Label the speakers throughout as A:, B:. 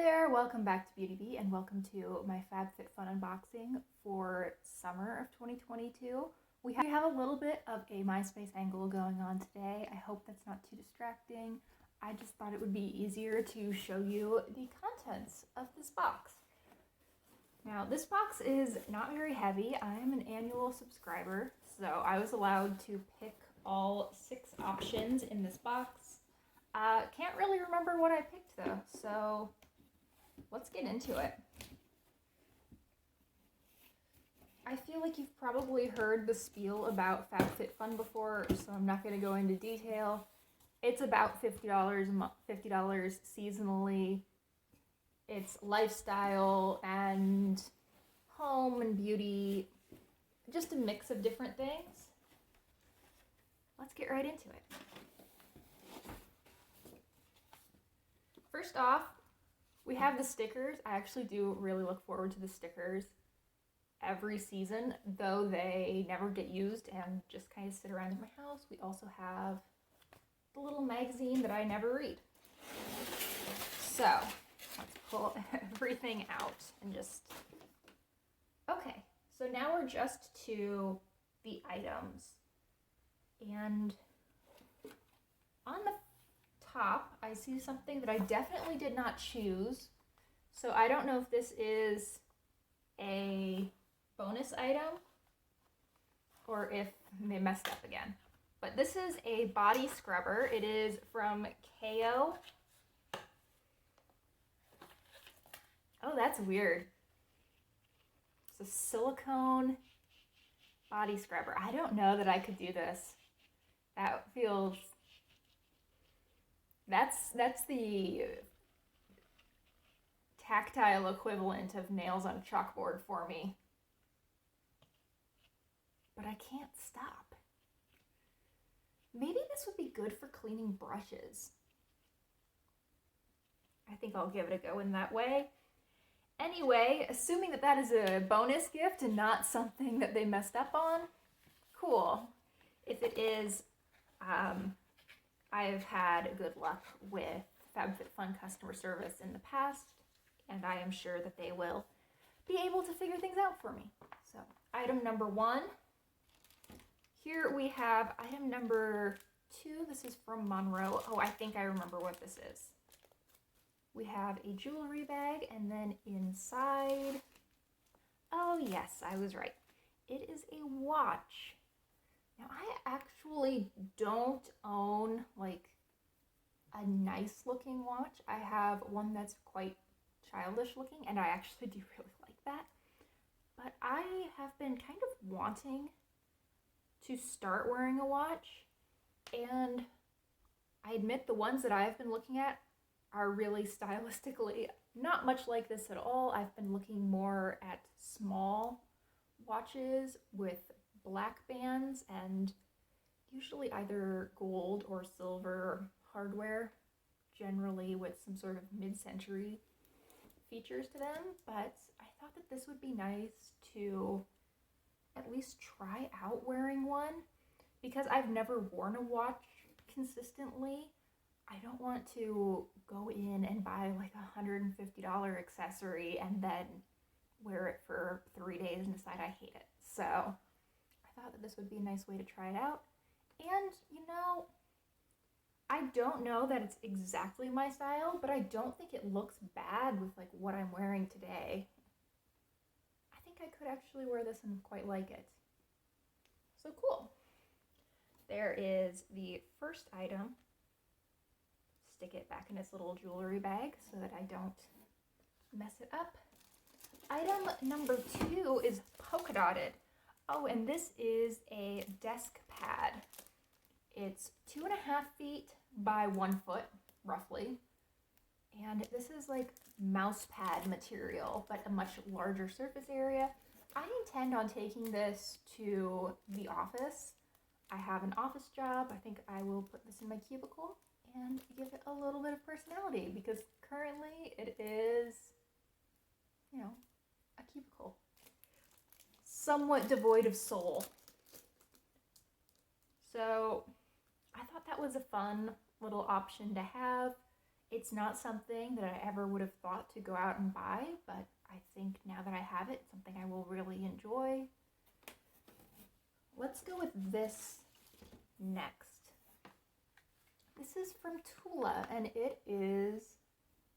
A: there, welcome back to Beauty Bee and welcome to my Fab Fit Fun unboxing for summer of 2022. We have a little bit of a MySpace angle going on today. I hope that's not too distracting. I just thought it would be easier to show you the contents of this box. Now, this box is not very heavy. I'm an annual subscriber, so I was allowed to pick all 6 options in this box. Can't really remember what I picked though, so let's get into it. I feel like you've probably heard the spiel about Fab Fit Fun before, so I'm not going to go into detail. It's about $50 seasonally. It's lifestyle and home and beauty, just a mix of different things. Let's get right into it. First off, we have the stickers. I actually do really look forward to the stickers every season, though they never get used and just kind of sit around in my house. We also have the little magazine that I never read. So, let's pull everything out and just... Okay, so now we're just to the items. And on the top, I see something that I definitely did not choose. So I don't know if this is a bonus item or if they messed up again. But this is a body scrubber. It is from KO. Oh, that's weird. It's a silicone body scrubber. I don't know that I could do this. That feels... That's the tactile equivalent of nails on a chalkboard for me. But I can't stop. Maybe this would be good for cleaning brushes. I think I'll give it a go in that way. Anyway, assuming that that is a bonus gift and not something that they messed up on, cool. If it is, I've had good luck with FabFitFun customer service in the past, and I am sure that they will be able to figure things out for me. So, item number 1. Here we have item number 2. This is from Monroe. Oh, I think I remember what this is. We have a jewelry bag, and then inside... Oh yes, I was right. It is a watch. Now, I actually don't own, like, a nice looking watch. I have one that's quite childish looking, and I actually do really like that. But I have been kind of wanting to start wearing a watch, and I admit the ones that I've been looking at are really stylistically not much like this at all. I've been looking more at small watches with black bands and usually either gold or silver hardware, generally with some sort of mid-century features to them. But I thought that this would be nice to at least try out wearing one, because I've never worn a watch consistently. I don't want to go in and buy like $150 accessory and then wear it for 3 days and decide I hate it. So I thought that this would be a nice way to try it out. And, you know, I don't know that it's exactly my style, but I don't think it looks bad with like what I'm wearing today. I think I could actually wear this and quite like it. So cool. There is the first item. Stick it back in its little jewelry bag so that I don't mess it up. Item number 2 is polka dotted. Oh, and this is a desk pad. It's 2.5 feet by 1 foot, roughly. And this is like mouse pad material, but a much larger surface area. I intend on taking this to the office. I have an office job. I think I will put this in my cubicle and give it a little bit of personality, because currently it is, you know, a cubicle. Somewhat devoid of soul. So I thought that was a fun little option to have. It's not something that I ever would have thought to go out and buy, but I think now that I have it, it's something I will really enjoy. Let's go with this next. This is from Tula, and it is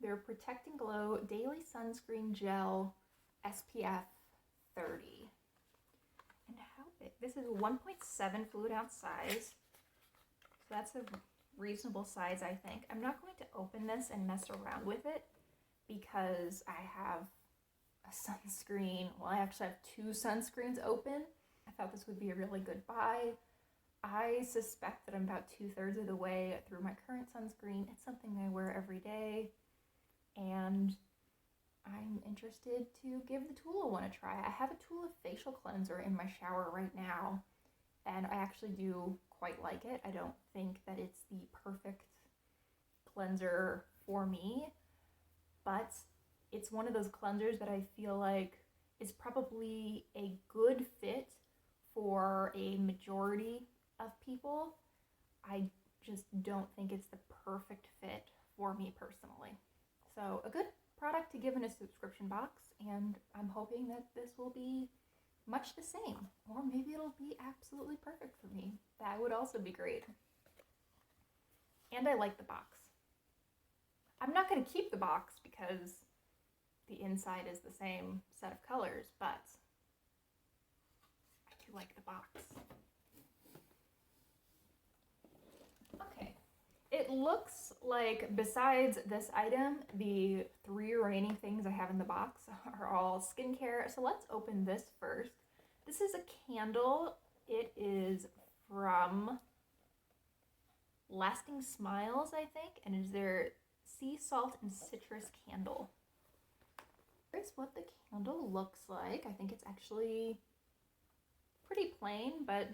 A: their Protect and Glow Daily Sunscreen Gel SPF 30. And how big? This is 1.7 fluid ounce size. So that's a reasonable size, I think. I'm not going to open this and mess around with it because I have a sunscreen. Well, I actually have 2 sunscreens open. I thought this would be a really good buy. I suspect that I'm about 2/3 of the way through my current sunscreen. It's something I wear every day, and I'm interested to give the Tula one a try. I have a Tula facial cleanser in my shower right now, and I actually do quite like it. I don't think that it's the perfect cleanser for me, but it's one of those cleansers that I feel like is probably a good fit for a majority of people. I just don't think it's the perfect fit for me personally. So a good product to give in a subscription box, and I'm hoping that this will be much the same, or maybe it'll be absolutely perfect for me. That would also be great. And I like the box. I'm not going to keep the box because the inside is the same set of colors, but I do like the box. Okay, it looks like besides this item, the 3 remaining things I have in the box are all skincare. So let's open this first. This is a candle. It is from Lasting Smiles, I think, and it is their sea salt and citrus candle. Here's what the candle looks like. I think it's actually pretty plain, but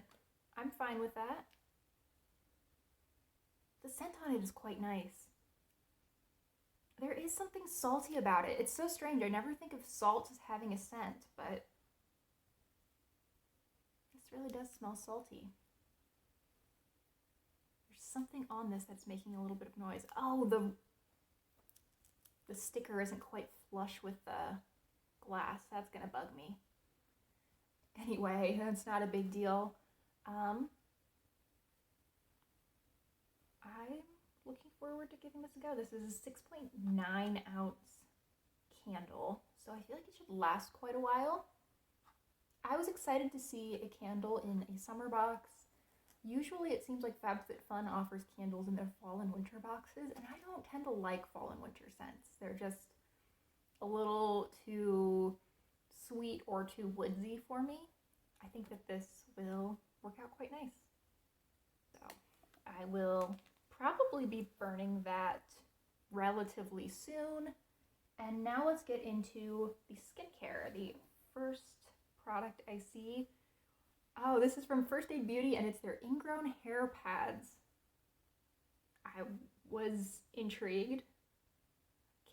A: I'm fine with that. The scent on it is quite nice. There is something salty about it. It's so strange. I never think of salt as having a scent, but this really does smell salty. There's something on this that's making a little bit of noise. Oh, the sticker isn't quite flush with the glass. That's gonna bug me. Anyway, that's not a big deal. I'm looking forward to giving this a go. This is a 6.9 ounce candle, so I feel like it should last quite a while. I was excited to see a candle in a summer box. Usually it seems like Fab Fit Fun offers candles in their fall and winter boxes, and I don't tend to like fall and winter scents. They're just a little too sweet or too woodsy for me. I think that this will work out quite nice. So I will probably be burning that relatively soon. And now let's get into the skincare. The first product I see, oh, this is from First Aid Beauty, and it's their ingrown hair pads. I was intrigued.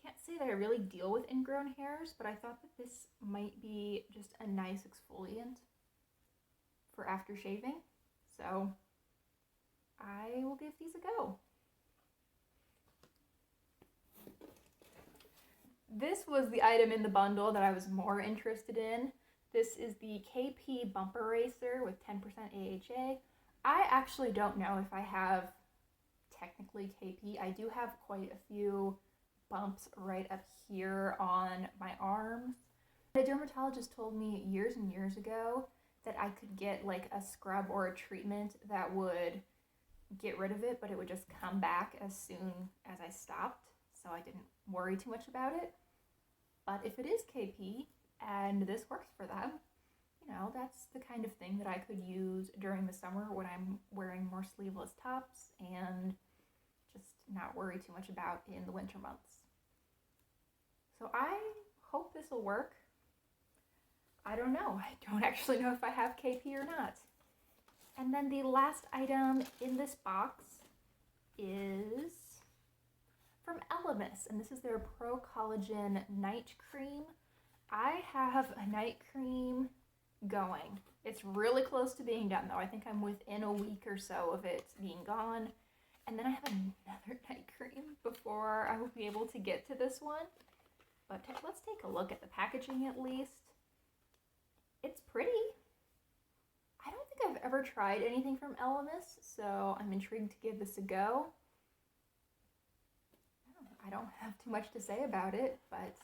A: Can't say that I really deal with ingrown hairs, but I thought that this might be just a nice exfoliant for after shaving. So I will give these a go. This was the item in the bundle that I was more interested in. This is the KP Bump Eraser with 10% AHA. I actually don't know if I have technically KP. I do have quite a few bumps right up here on my arms. A dermatologist told me years and years ago that I could get like a scrub or a treatment that would get rid of it, but it would just come back as soon as I stopped, so I didn't worry too much about it. But if it is KP and this works for them, you know, that's the kind of thing that I could use during the summer when I'm wearing more sleeveless tops and just not worry too much about in the winter months. So I hope this will work. I don't know. I don't actually know if I have KP or not. And then the last item in this box is from Elemis, and this is their Pro Collagen Night Cream. I have a night cream going. It's really close to being done though. I think I'm within a week or so of it being gone. And then I have another night cream before I will be able to get to this one. But let's take a look at the packaging at least. It's pretty. I don't think I've ever tried anything from Elemis, so I'm intrigued to give this a go. I don't have too much to say about it, but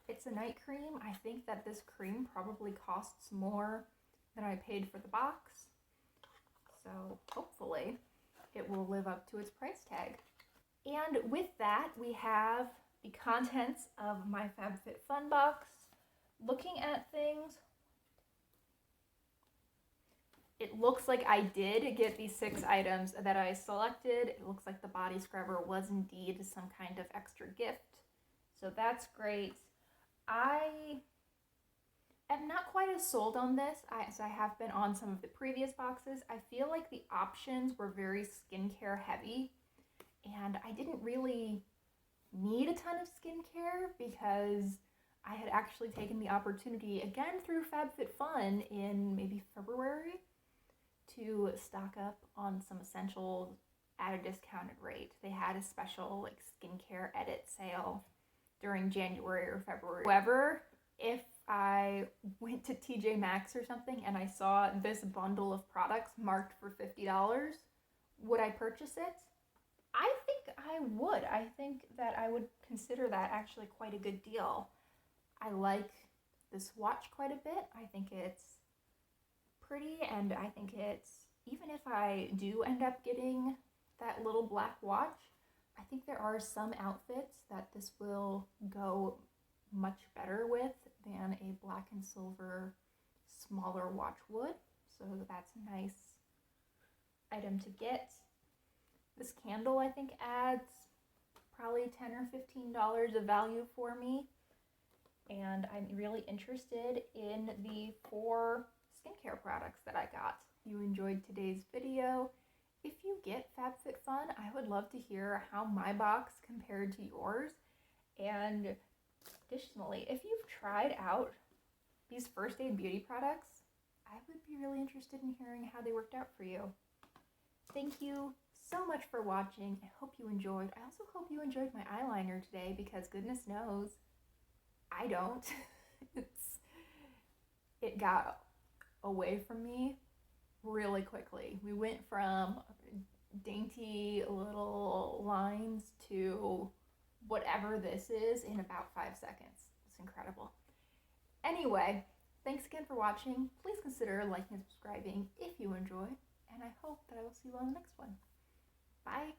A: it's a night cream. I think that this cream probably costs more than I paid for the box. So hopefully it will live up to its price tag. And with that, we have the contents of my Fab Fit Fun box. Looking at things, it looks like I did get the 6 items that I selected. It looks like the body scrubber was indeed some kind of extra gift. So that's great. I am not quite as sold on this as I have been on some of the previous boxes. I feel like the options were very skincare heavy, and I didn't really need a ton of skincare because I had actually taken the opportunity again through FabFitFun in maybe February to stock up on some essentials at a discounted rate. They had a special like skincare edit sale during January or February. However, if I went to TJ Maxx or something and I saw this bundle of products marked for $50, would I purchase it? I think I would. I think that I would consider that actually quite a good deal. I like this watch quite a bit. I think it's pretty, and I think it's, even if I do end up getting that little black watch, I think there are some outfits that this will go much better with than a black and silver smaller watch would. So that's a nice item to get. This candle I think adds probably $10 or $15 of value for me. And I'm really interested in the 4 skincare products that I got. If you enjoyed today's video, if you get FabFitFun, I would love to hear how my box compared to yours. And additionally, if you've tried out these first aid beauty products, I would be really interested in hearing how they worked out for you. Thank you so much for watching. I hope you enjoyed. I also hope you enjoyed my eyeliner today, because goodness knows I don't. It got away from me really quickly. We went from dainty little lines to whatever this is in about 5 seconds. It's incredible. Anyway, thanks again for watching. Please consider liking and subscribing if you enjoy, and I hope that I will see you on the next one. Bye.